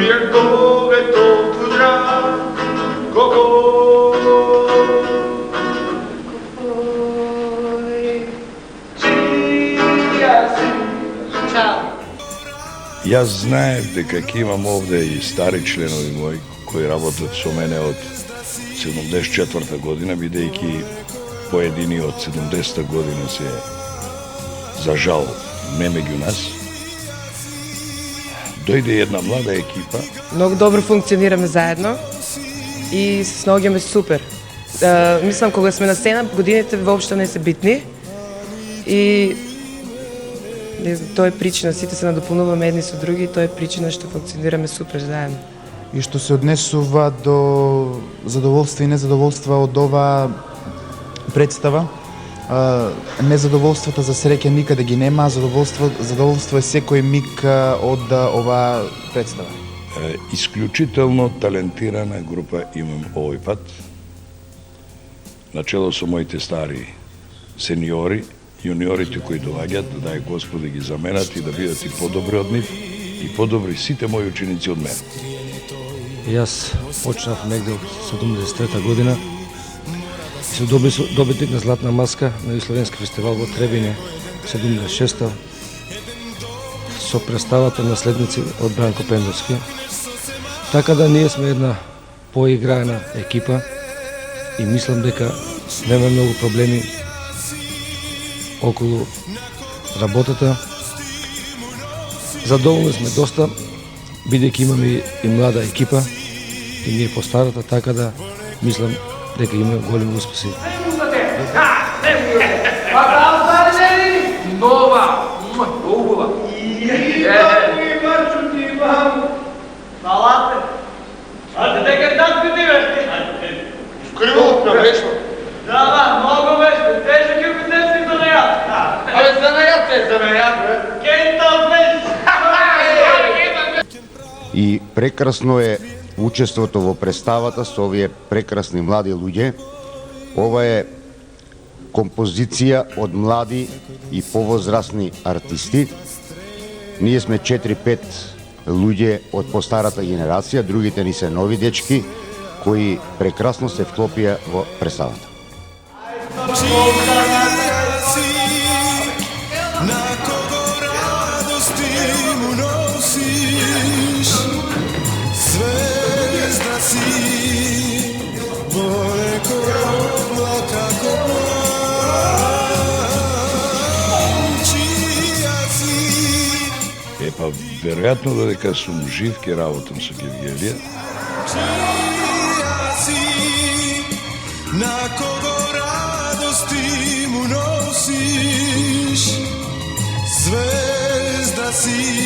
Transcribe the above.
Ријакове толкудра, коко. Јас знаев дека ќе имам овде и стари членови мои кои работат со мене од 74 година, бидејќи поедини од 70 година се, за жал, не меѓу нас. Дојде една млада екипа. Многу добро функционираме заедно и се снаоѓаме супер. Мислам, кога сме на сцена, годините воопшто не се битни и не знам, тоа е причина, сите се надополнуваме едни со други и тоа е причина што функционираме супер заедно. И што се однесува до задоволство и незадоволства од оваа представа, незадоволствата за среќа никаде ги нема, задоволство е секој миг од оваа представа. Исклучително талентирана група имам овој пат, начело со моите стари сениори, јуниорите кои доаѓаат, дај Господи ги заменат и да бидат и подобри од нив, и подобри сите мои ученици од мене. Јас почнав негде од 73 година и се добитник на Златна маска на Југословенски фестивал во Требиње 76-та со представата Наследници од Бранко Пендовски. Така да ние сме една поиграена екипа и мислам дека нема многу проблеми околу работата. Задоволни сме доста, бидејќи имаме и млада екипа и ние постарата, така да мислам дека имаме големи успеси. Нова, убава. Салате. А дека так ти бе? Криво превешло. Да, много беше. Тежък е бедневски занаят. Абе, занаят е занаят, бе. Кентал беше. И прекрасно е учеството во представата со овие прекрасни млади луѓе. Ова е композиција од млади и повозрасни артисти. Ние сме 4-5 луѓе од постарата генерација, другите ни се нови дечки кои прекрасно се вклопија во представата. Епа, веројатно додека сум жив ке работам со Гевгелија. На кого радости му носиш, звезда си.